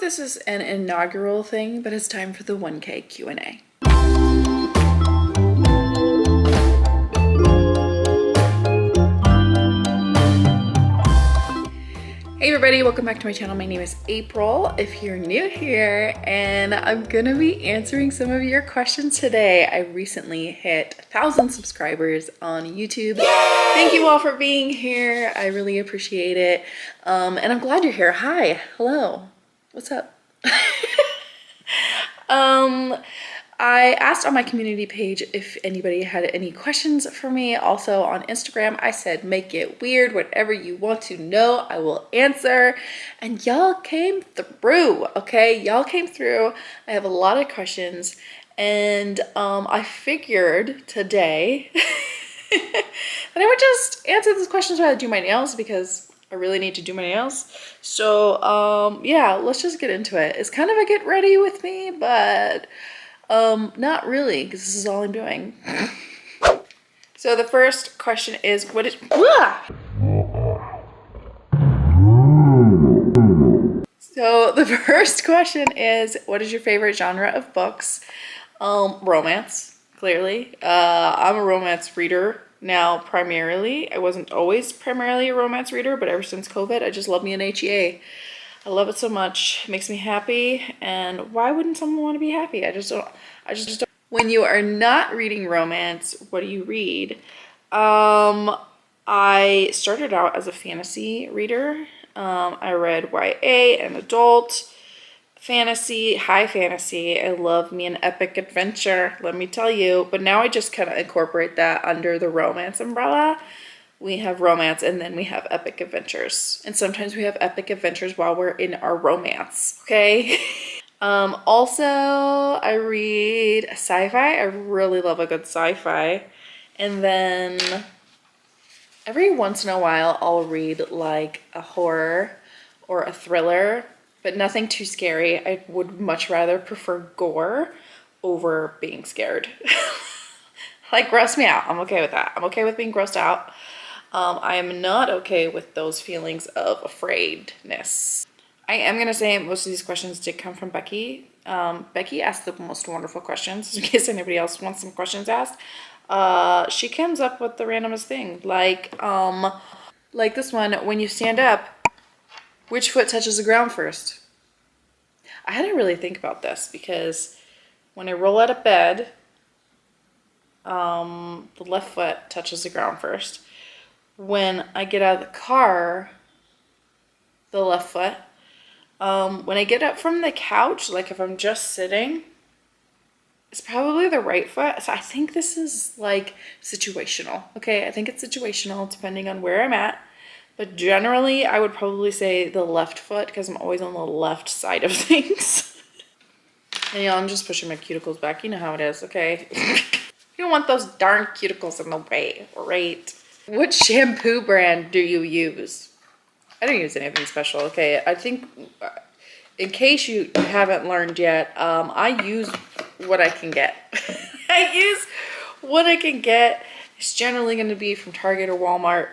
this is an inaugural thing, but it's time for the 1K Q&A. Hey everybody, welcome back to my channel. My name is April if you're new here, and I'm gonna be answering some of your questions today. I recently hit 1,000 subscribers on YouTube. Yay! Thank you all for being here. I really appreciate it. And I'm glad you're here. Hi, hello, what's up? I asked on my community page if anybody had any questions for me. Also on Instagram, I said, make it weird, whatever you want to know, I will answer. And y'all came through, okay? Y'all came through. I have a lot of questions, and I figured today that I would just answer these questions while I do my nails, because I really need to do my nails. So yeah, let's just get into it. It's kind of a get ready with me, but not really, because this is all I'm doing. So the first question is, So the first question is, what is your favorite genre of books? Romance, clearly. I'm a romance reader now, primarily. I wasn't always primarily a romance reader, but ever since COVID, I just love me an HEA. I love it so much. It makes me happy, and why wouldn't someone want to be happy? I just don't. When you are not reading romance, what do you read? I started out as a fantasy reader. I read YA and adult fantasy, high fantasy. I love me an epic adventure, let me tell you. But now I just kind of incorporate that under the romance umbrella. We have romance, and then we have epic adventures. And sometimes we have epic adventures while we're in our romance, okay? Also, I read sci-fi. I really love a good sci-fi. And then every once in a while, I'll read like a horror or a thriller, but nothing too scary. I would much rather prefer gore over being scared. Like, gross me out. I'm okay with that. I'm okay with being grossed out. I am not okay with those feelings of afraidness. I am going to say most of these questions did come from Becky. Becky asked the most wonderful questions, in case anybody else wants some questions asked. She comes up with the randomest thing. Like this one, when you stand up, which foot touches the ground first? I had to really think about this, because when I roll out of bed, the left foot touches the ground first. When I get out of the car, the left foot. When I get up from the couch, like if I'm just sitting, it's probably the right foot. So I think this is like situational, okay? I think it's situational depending on where I'm at. But generally, I would probably say the left foot, because I'm always on the left side of things. And yeah, I'm just pushing my cuticles back. You know how it is, okay? You don't want those darn cuticles in the way, right? What shampoo brand do you use? I don't use anything special, okay? I think, in case you haven't learned yet, I use what I can get. I use what I can get. It's generally going to be from Target or Walmart.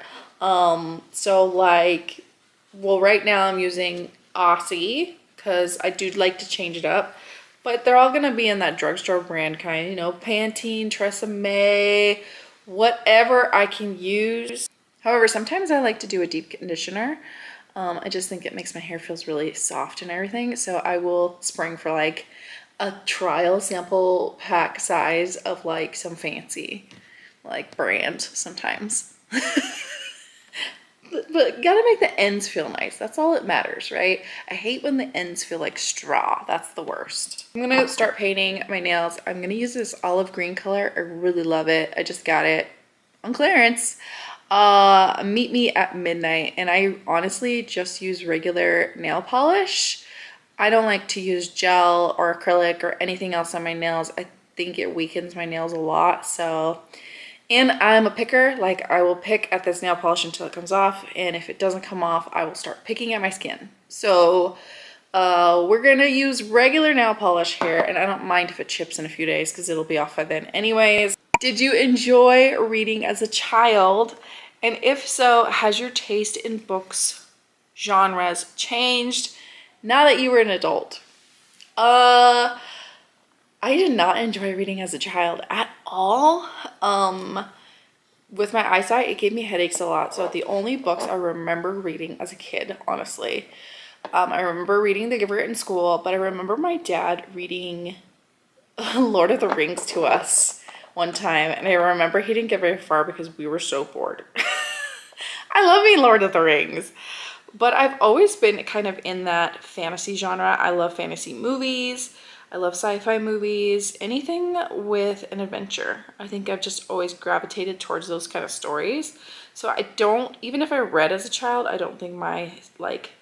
So like, well, right now I'm using Aussie, because I do like to change it up. But they're all going to be in that drugstore brand kind, you know, Pantene, Tresemme, whatever I can use. However, sometimes I like to do a deep conditioner. I just think it makes my hair feels really soft and everything. So I will spring for like a trial sample pack size of like some fancy like brand sometimes. But gotta make the ends feel nice. That's all that matters, right? I hate when the ends feel like straw. That's the worst. I'm gonna start painting my nails. I'm gonna use this olive green color. I really love it. I just got it on clearance. Meet me at midnight. And I honestly just use regular nail polish. I don't like to use gel or acrylic or anything else on my nails. I think it weakens my nails a lot. So, and I'm a picker. Like, I will pick at this nail polish until it comes off, and if it doesn't come off, I will start picking at my skin. So we're gonna use regular nail polish here, and I don't mind if it chips in a few days because it'll be off by then anyways. Did you enjoy reading as a child? And if so, has your taste in books genres changed? Now that you were an adult. I did not enjoy reading as a child at all. With my eyesight, it gave me headaches a lot. So the only books I remember reading as a kid, honestly, I remember reading The Giver in school, but I remember my dad reading Lord of the Rings to us one time, and I remember he didn't get very far because we were so bored. I love me Lord of the Rings, but I've always been kind of in that fantasy genre. I love fantasy movies. I love sci-fi movies, anything with an adventure. I think I've just always gravitated towards those kind of stories. So I don't, even if I read as a child, I don't think my like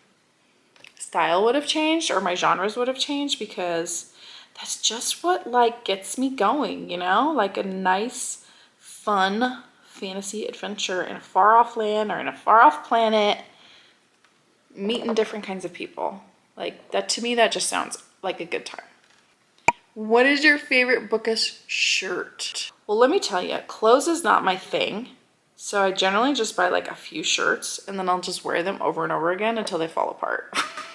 style would have changed or my genres would have changed, because that's just what like gets me going, you know? Like a nice, fun fantasy adventure in a far off land or in a far off planet, meeting different kinds of people. Like that, to me, that just sounds like a good time. What is your favorite bookish shirt? Well, let me tell you, clothes is not my thing. So I generally just buy like a few shirts and then I'll just wear them over and over again until they fall apart.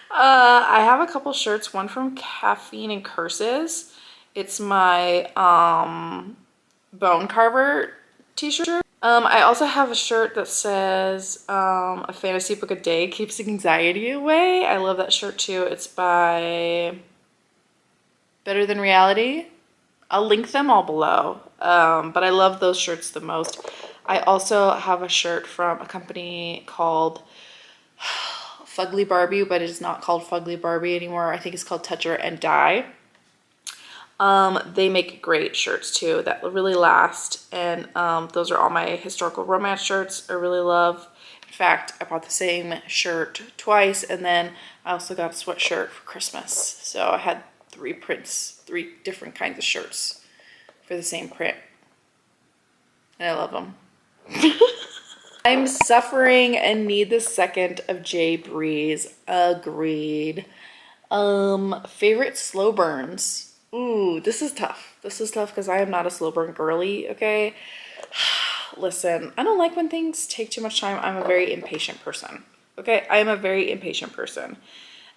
I have a couple shirts, one from Caffeine and Curses. It's my bone carver t-shirt. I also have a shirt that says a fantasy book a day keeps anxiety away. I love that shirt too. It's by Better Than Reality. I'll link them all below, but I love those shirts the most. I also have a shirt from a company called Fugly Barbie, but it is not called Fugly Barbie anymore. I think it's called Touch Her and Die. They make great shirts too that really last, and those are all my historical romance shirts I really love. In fact, I bought the same shirt twice, and then I also got a sweatshirt for Christmas. So I had 3 prints, 3 different kinds of shirts for the same print. And I love them. I'm suffering and need the second of J. Breeze. Agreed. Favorite slow burns. Ooh, this is tough. This is tough because I am not a slow burn girly, okay? Listen, I don't like when things take too much time. I'm a very impatient person, okay? I am a very impatient person.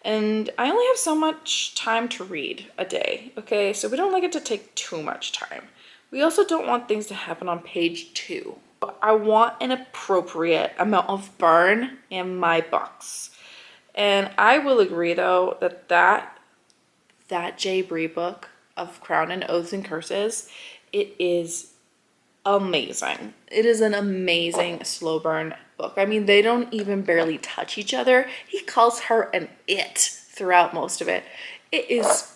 And I only have so much time to read a day, okay? So we don't like it to take too much time. We also don't want things to happen on page 2. I want an appropriate amount of burn in my books. And I will agree, though, that J. Bree book of Crown and Oaths and Curses, it is amazing. It is an amazing slow burn book. I mean, they don't even barely touch each other. He calls her an it throughout most of it. It is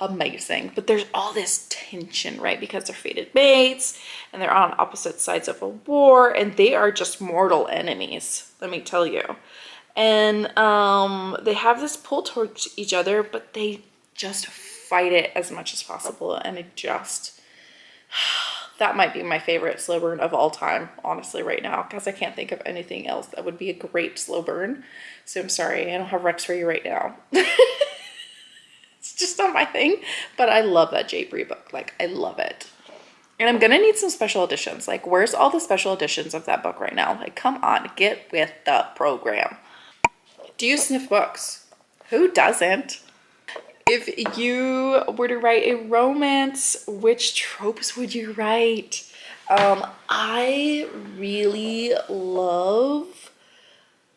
amazing, but there's all this tension, right? Because they're fated mates and they're on opposite sides of a war, and they are just mortal enemies, let me tell you. And they have this pull towards each other, but they just fight it as much as possible. And it just, that might be my favorite slow burn of all time, honestly, right now, because I can't think of anything else that would be a great slow burn. So I'm sorry, I don't have Rex for you right now. It's just not my thing, but I love that J. Bree book. Like, I love it. And I'm gonna need some special editions. Like, where's all the special editions of that book right now? Like, come on, get with the program. Do you sniff books? Who doesn't? If you were to write a romance, which tropes would you write? I really love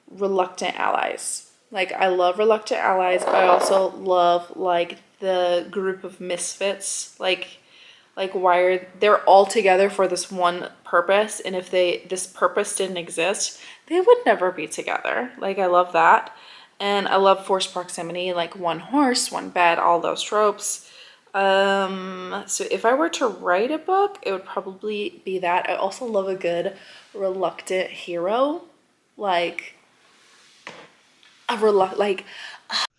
reluctant allies. Like, I love reluctant allies, but I also love like the group of misfits. Like why they're all together for this one purpose, and if this purpose didn't exist, they would never be together. Like, I love that. And I love forced proximity, like one horse, one bed, all those tropes. So if I were to write a book, it would probably be that. I also love a good reluctant hero, like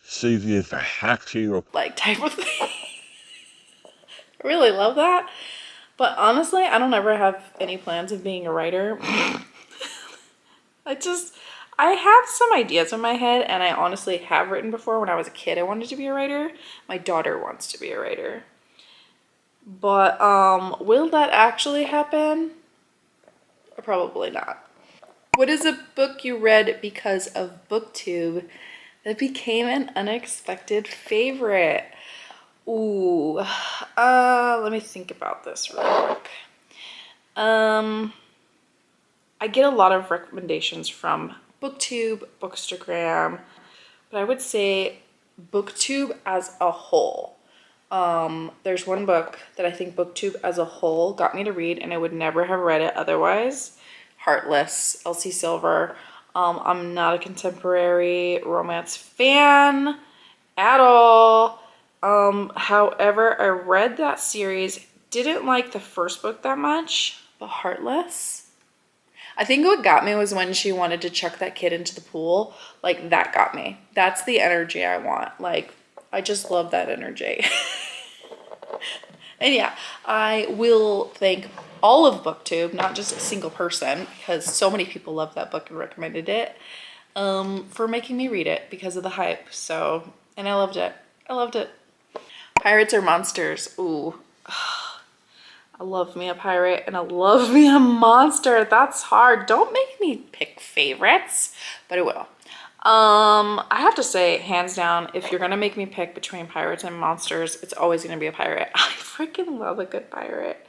See if I have to. like type of thing. I really love that. But honestly, I don't ever have any plans of being a writer. I have some ideas in my head, and I honestly have written before. When I was a kid, I wanted to be a writer. My daughter wants to be a writer. But will that actually happen? Probably not. What is a book you read because of BookTube that became an unexpected favorite. Ooh, let me think about this real quick. I get a lot of recommendations from BookTube, Bookstagram, but I would say BookTube as a whole. There's one book that I think BookTube as a whole got me to read, and I would never have read it otherwise. Heartless, Elsie Silver. I'm not a contemporary romance fan at all. However, I read that series, didn't like the first book that much, but Heartless. I think what got me was when she wanted to chuck that kid into the pool. Like, that got me. That's the energy I want. Like, I just love that energy. And yeah, I will thank all of BookTube, not just a single person, because so many people love that book and recommended it, for making me read it because of the hype. So, and I loved it. I loved it. Pirates or monsters? Ooh. I love me a pirate and I love me a monster. That's hard. Don't make me pick favorites, but I will. I have to say, hands down, if you're gonna make me pick between pirates and monsters, it's always gonna be a pirate. I freaking love a good pirate.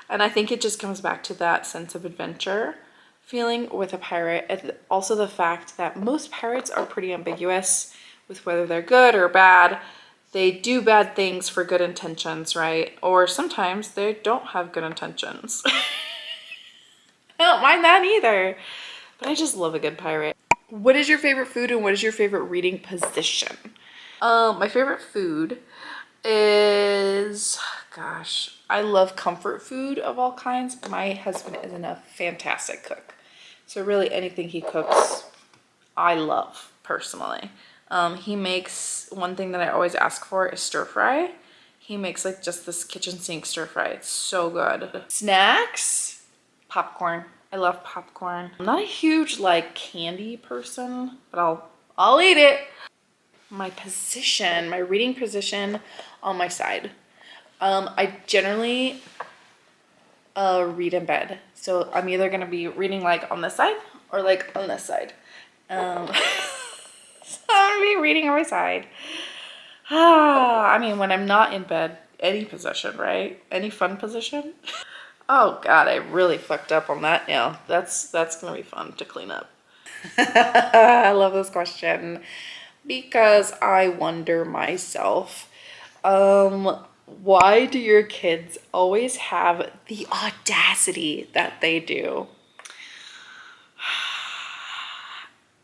And I think it just comes back to that sense of adventure feeling with a pirate. And also the fact that most pirates are pretty ambiguous with whether they're good or bad. They do bad things for good intentions, right? Or sometimes they don't have good intentions. I don't mind that either. But I just love a good pirate. What is your favorite food and what is your favorite reading position? My favorite food is, gosh, I love comfort food of all kinds. My husband is a fantastic cook. So really anything he cooks, I love personally. He makes, one thing that I always ask for is stir fry. He makes like just this kitchen sink stir fry. It's so good. Snacks, popcorn. I love popcorn. I'm not a huge like candy person, but I'll eat it. My position, my reading position on my side. I generally read in bed. So I'm either gonna be reading like on this side or like on this side. So I'm gonna be reading on my side. I mean, when I'm not in bed, any position, right? Any fun position. Oh God, I really fucked up on that now. That's gonna be fun to clean up. I love this question because I wonder myself, why do your kids always have the audacity that they do?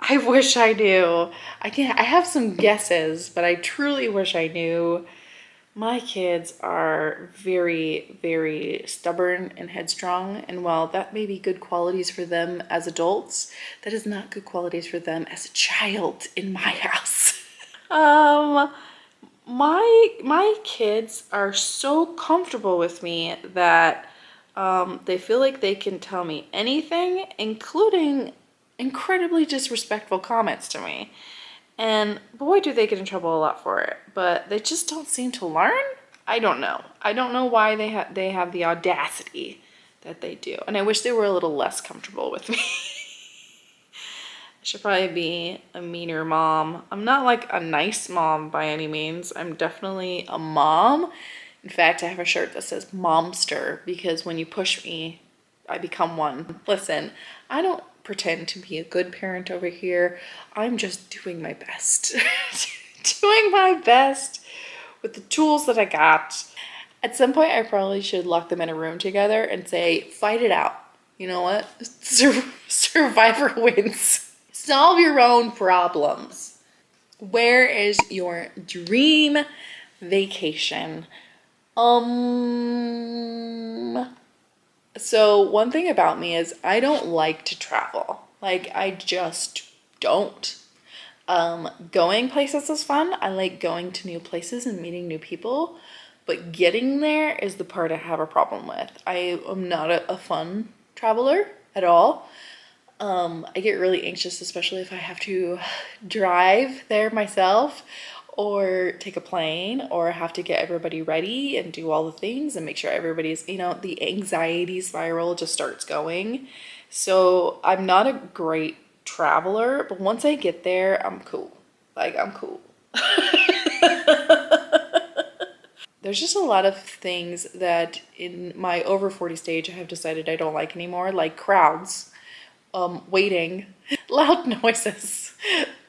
I wish I knew. I have some guesses, but I truly wish I knew. My kids are very, very stubborn and headstrong, and while that may be good qualities for them as adults, that is not good qualities for them as a child in my house. My kids are so comfortable with me that they feel like they can tell me anything, including incredibly disrespectful comments to me. And boy, do they get in trouble a lot for it. But they just don't seem to learn. I don't know. I don't know why they have the audacity that they do. And I wish they were a little less comfortable with me. I should probably be a meaner mom. I'm not like a nice mom by any means. I'm definitely a mom. In fact, I have a shirt that says Momster because when you push me, I become one. Listen, I don't pretend to be a good parent over here. I'm just doing my best. Doing my best with the tools that I got. At some point, I probably should lock them in a room together and say, fight it out. You know what? Survivor wins. Solve your own problems. Where is your dream vacation? So one thing about me is I don't like to travel. Like, I just don't. Going places is fun. I like going to new places and meeting new people, but getting there is the part I have a problem with. I am not a fun traveler at all. I get really anxious, especially if I have to drive there myself or take a plane or have to get everybody ready and do all the things and make sure everybody's, the anxiety spiral just starts going. So I'm not a great traveler, but once I get there, I'm cool. Like, I'm cool. There's just a lot of things that in my over 40 stage I have decided I don't like anymore, like crowds, waiting, loud noises.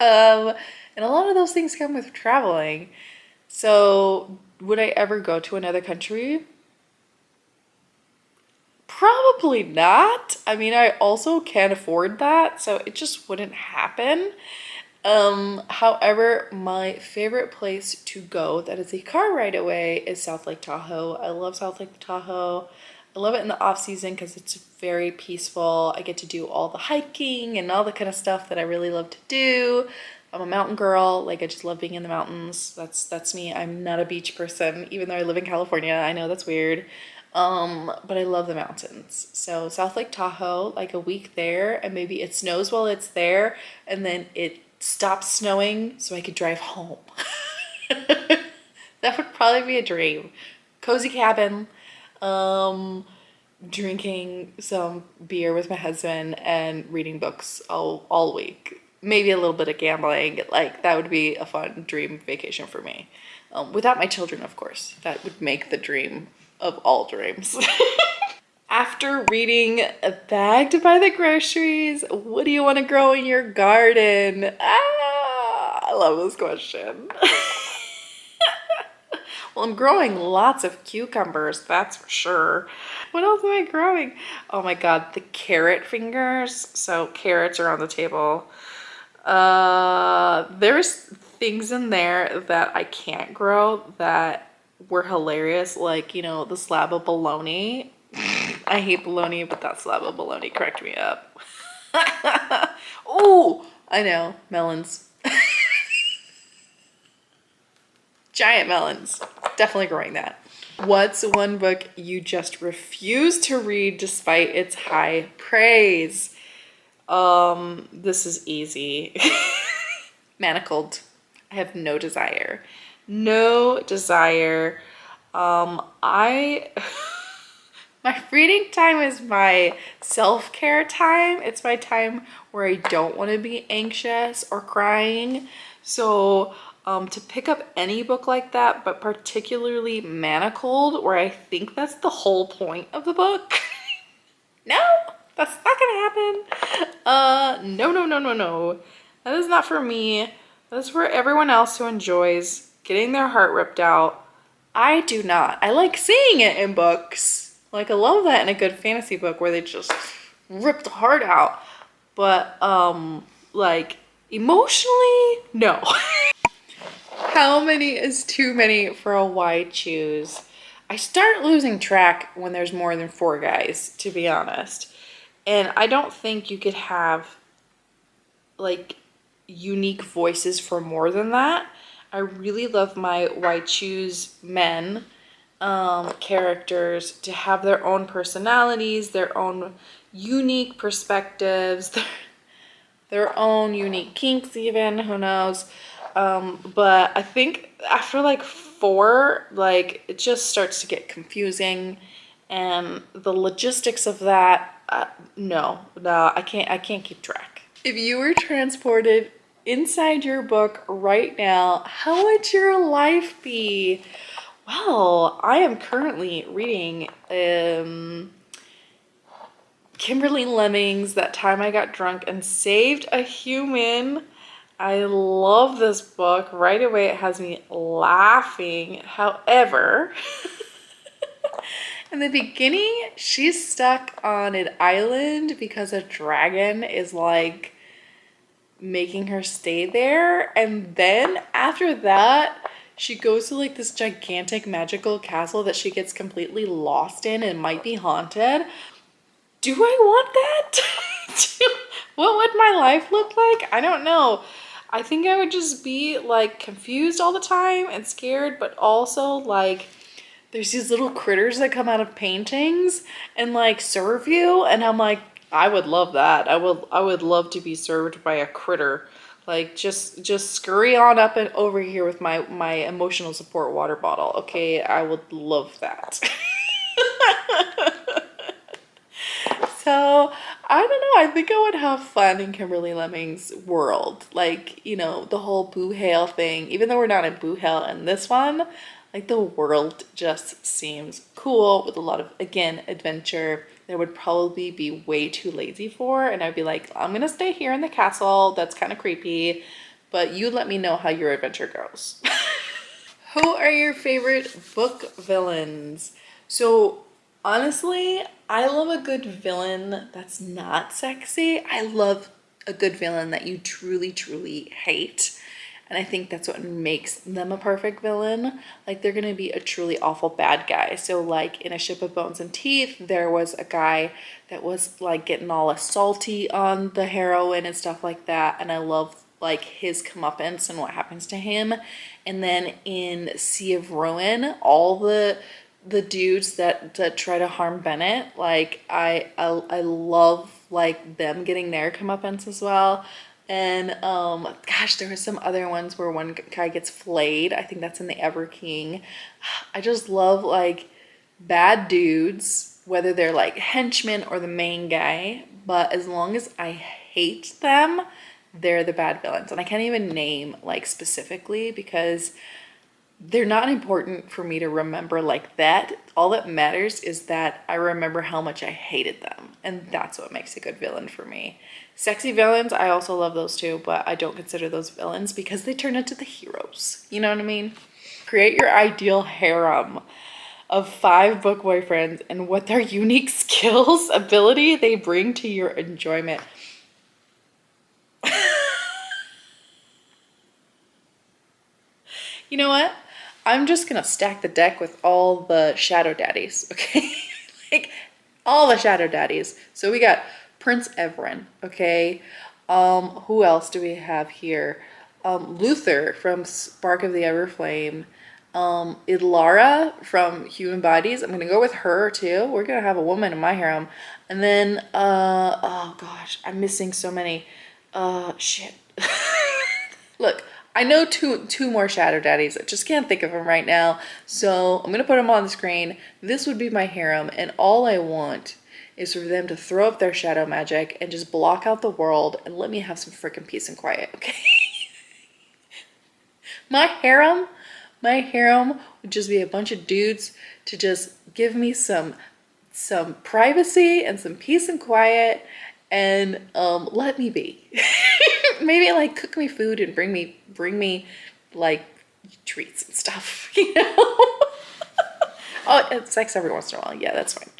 And a lot of those things come with traveling. So, would I ever go to another country? Probably not. I mean, I also can't afford that, so it just wouldn't happen. However, my favorite place to go that is a car ride away is South Lake Tahoe. I love South Lake Tahoe. I love it in the off season because it's very peaceful. I get to do all the hiking and all the kind of stuff that I really love to do. I'm a mountain girl. Like, I just love being in the mountains. That's me. I'm not a beach person, even though I live in California. I know that's weird. But I love the mountains. So South Lake Tahoe, like a week there, and maybe it snows while it's there, and then it stops snowing so I could drive home. That would probably be a dream. Cozy cabin, drinking some beer with my husband and reading books all week. Maybe a little bit of gambling. Like, that would be a fun dream vacation for me. Without my children, of course. That would make the dream of all dreams. After reading Bagged by the Groceries, what do you want to grow in your garden? I love this question. Well, I'm growing lots of cucumbers, that's for sure. What else am I growing? Oh my God, the carrot fingers. So carrots are on the table. There's things in there that I can't grow that were hilarious, like, you know, the slab of bologna. I hate bologna, but that slab of bologna cracked me up. Oh, I know, melons. Giant melons. Definitely growing that. What's one book you just refuse to read despite its high praise? This is easy. Manacled. I have no desire. No desire. I my reading time is my self-care time. It's my time where I don't want to be anxious or crying. So to pick up any book like that, but particularly Manacled, where I think that's the whole point of the book. No, that's not gonna happen. No, no, no, no, no. That is not for me. That is for everyone else who enjoys getting their heart ripped out. I do not. I like seeing it in books. Like, I love that in a good fantasy book where they just rip the heart out. But, like, emotionally, no. How many is too many for a why choose? I start losing track when there's more than 4 guys, to be honest. And I don't think you could have, like, unique voices for more than that. I really love my why choose men characters to have their own personalities, their own unique perspectives, their own unique kinks even, who knows. But I think after like 4, like, it just starts to get confusing, and the logistics of that, no, I can't keep track. If you were transported inside your book right now, how would your life be? Well, I am currently reading Kimberly Lemming's That Time I Got Drunk and Saved a Human. I love this book. Right away, it has me laughing. However, in the beginning, she's stuck on an island because a dragon is like making her stay there. And then after that, she goes to like this gigantic magical castle that she gets completely lost in and might be haunted. Do I want that? What would my life look like? I don't know. I think I would just be like confused all the time and scared, but also like there's these little critters that come out of paintings and like serve you, and I'm like, I would love that. I would love to be served by a critter. Like, just scurry on up and over here with my emotional support water bottle. Okay, I would love that. So I don't know. I think I would have fun in Kimberly Lemming's world. Like, you know, the whole Boo Hale thing. Even though we're not in Boo Hale in this one, like the world just seems cool with a lot of, again, adventure that would probably be way too lazy for. And I'd be like, I'm gonna stay here in the castle. That's kind of creepy. But you let me know how your adventure goes. Who are your favorite book villains? So honestly, I love a good villain that's not sexy. I love a good villain that you truly, truly hate. And I think that's what makes them a perfect villain. Like they're gonna be a truly awful bad guy. So like in A Ship of Bones and Teeth, there was a guy that was like getting all assaulty on the heroine and stuff like that. And I love like his comeuppance and what happens to him. And then in Sea of Ruin, all the dudes that try to harm Bennett, like I love like them getting their comeuppance as well. And gosh, there were some other ones where one guy gets flayed. I think that's in the Ever King. I just love like bad dudes, whether they're like henchmen or the main guy, but as long as I hate them, they're the bad villains. And I can't even name like specifically because they're not important for me to remember like that. All that matters is that I remember how much I hated them. And that's what makes a good villain for me. Sexy villains, I also love those too, but I don't consider those villains because they turn into the heroes. You know what I mean? Create your ideal harem of 5 book boyfriends and what their unique skills, ability they bring to your enjoyment. You know what? I'm just gonna stack the deck with all the shadow daddies, okay? Like all the shadow daddies. So we got Prince Everin, okay? Who else do we have here? Luther from Spark of the Everflame. Ilara from Human Bodies. I'm gonna go with her too. We're gonna have a woman in my harem. And then, oh gosh, I'm missing so many. Shit. Look, I know two more shadow daddies. I just can't think of them right now. So I'm gonna put them on the screen. This would be my harem, and all I want is for them to throw up their shadow magic and just block out the world and let me have some freaking peace and quiet, okay? My harem, my harem would just be a bunch of dudes to just give me some privacy and some peace and quiet and let me be. Maybe like cook me food and bring me like treats and stuff, you know? Oh, and sex every once in a while. Yeah, that's fine.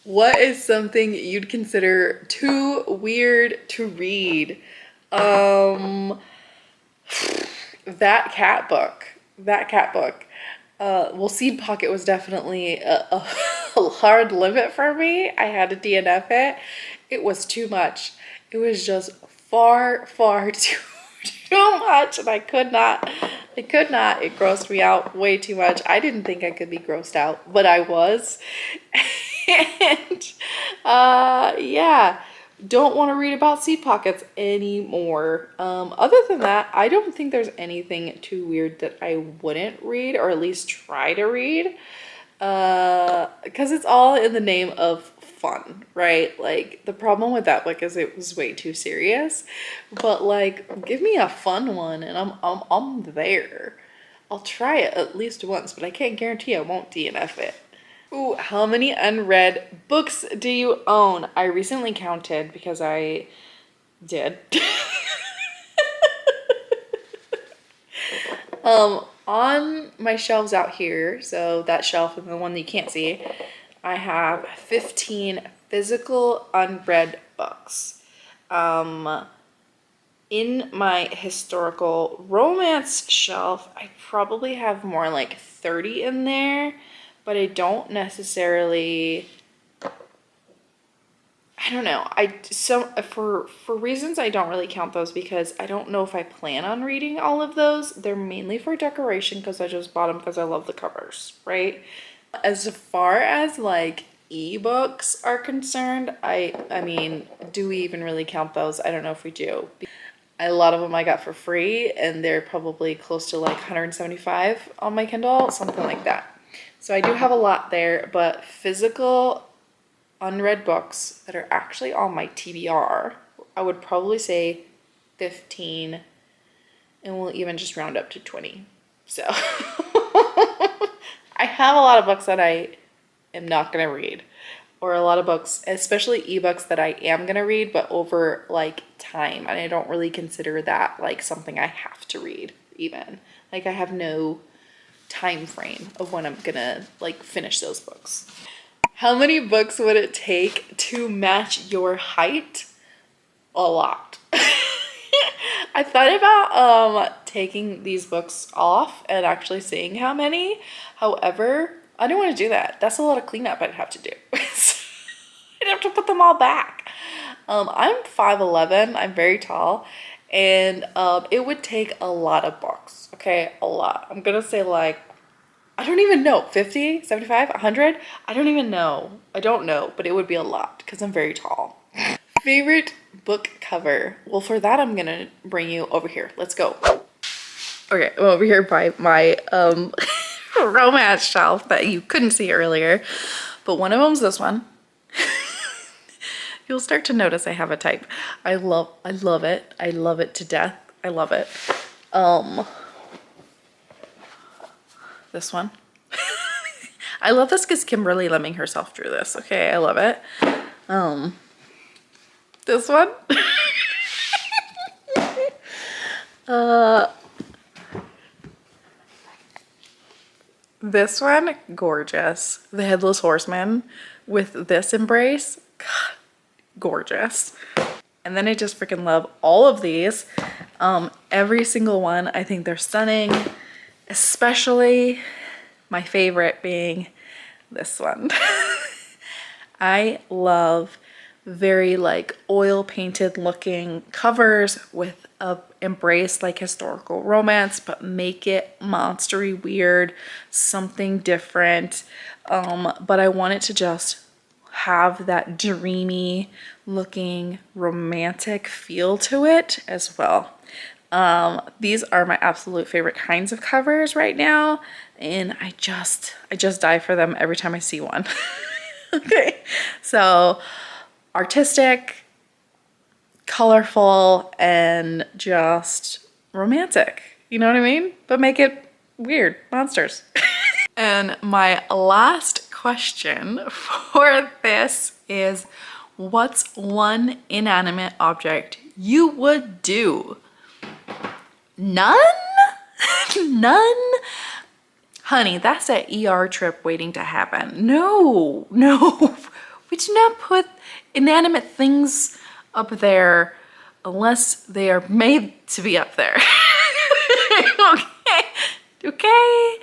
What is something you'd consider too weird to read? That cat book. That cat book. Well, Seed Pocket was definitely a hard limit for me. I had to DNF it. It was too much. It was just far too much, and I could not. It grossed me out way too much. I didn't think I could be grossed out, but I was. And yeah, don't want to read about seed pockets anymore. Other than that, I don't think there's anything too weird that I wouldn't read, or at least try to read, because it's all in the name of fun, right? Like the problem with that book is it was way too serious, but like give me a fun one and I'm there. I'll try it at least once, but I can't guarantee I won't DNF it. Ooh, how many unread books do you own? I recently counted because I did. On my shelves out here, so that shelf and the one that you can't see, I have 15 physical unread books. In my historical romance shelf, I probably have more like 30 in there, but I don't necessarily, I don't know. For reasons I don't really count those because I don't know if I plan on reading all of those. They're mainly for decoration because I just bought them because I love the covers, right? As far as like ebooks are concerned, I mean, do we even really count those? I don't know if we do. A lot of them I got for free and they're probably close to like 175 on my Kindle, something like that. So I do have a lot there, but physical unread books that are actually on my TBR, I would probably say 15, and we'll even just round up to 20. So I have a lot of books that I am not going to read, or a lot of books, especially ebooks, that I am going to read, but over like time. And I don't really consider that like something I have to read even. Like I have no time frame of when I'm gonna like finish those books. How many books would it take to match your height? A lot. I thought about taking these books off and actually seeing how many. However, I don't want to do that. That's a lot of cleanup I'd have to do. I'd have to put them all back. I'm 5'11". I'm very tall, and it would take a lot of books. Okay, a lot. I'm gonna say like, I don't even know, 50, 75, 100? I don't even know. I don't know, but it would be a lot because I'm very tall. Favorite book cover? Well, for that, I'm gonna bring you over here. Let's go. Okay, I'm over here by my romance shelf that you couldn't see earlier, but one of them's this one. You'll start to notice I have a type. I love it. I love it to death. I love it. This one. I love this because Kimberly lemming herself drew this. Okay, I love it. This one. This one, gorgeous. The Headless Horseman with this embrace. God, gorgeous. And then I just freaking love all of these. Every single one, I think they're stunning. Especially my favorite being this one. I love very like oil painted looking covers with a embrace like historical romance, but make it monstery weird, something different. But I want it to just have that dreamy looking romantic feel to it as well. These are my absolute favorite kinds of covers right now, and I just die for them every time I see one. Okay, so artistic, colorful, and just romantic. You know what I mean? But make it weird, monsters. And my last question for this is, what's one inanimate object you would do? None? None? Honey, that's an ER trip waiting to happen. No. We do not put inanimate things up there unless they are made to be up there. Okay?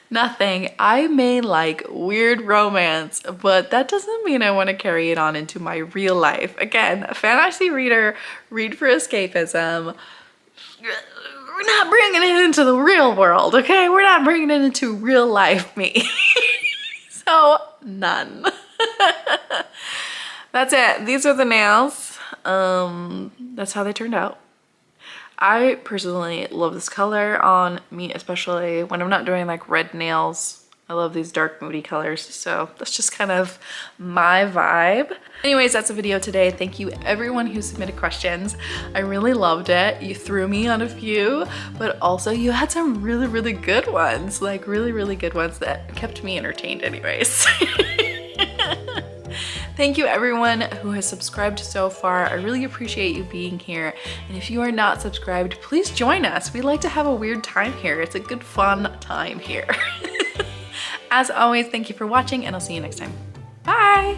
Nothing. I may like weird romance, but that doesn't mean I want to carry it on into my real life. Again, a fantasy reader, read for escapism. We're not bringing it into the real world, okay? We're not bringing it into real life me. So, none. That's it. These are the nails. That's how they turned out. I personally love this color on me, especially when I'm not doing like red nails. I love these dark moody colors, so that's just kind of my vibe. Anyways, that's the video today. Thank you everyone who submitted questions. I really loved it. You threw me on a few, but also you had some really good ones, like really good ones that kept me entertained anyways. Thank you everyone who has subscribed so far. I really appreciate you being here. And if you are not subscribed, please join us. We like to have a weird time here. It's a good fun time here. As always, thank you for watching, and I'll see you next time. Bye!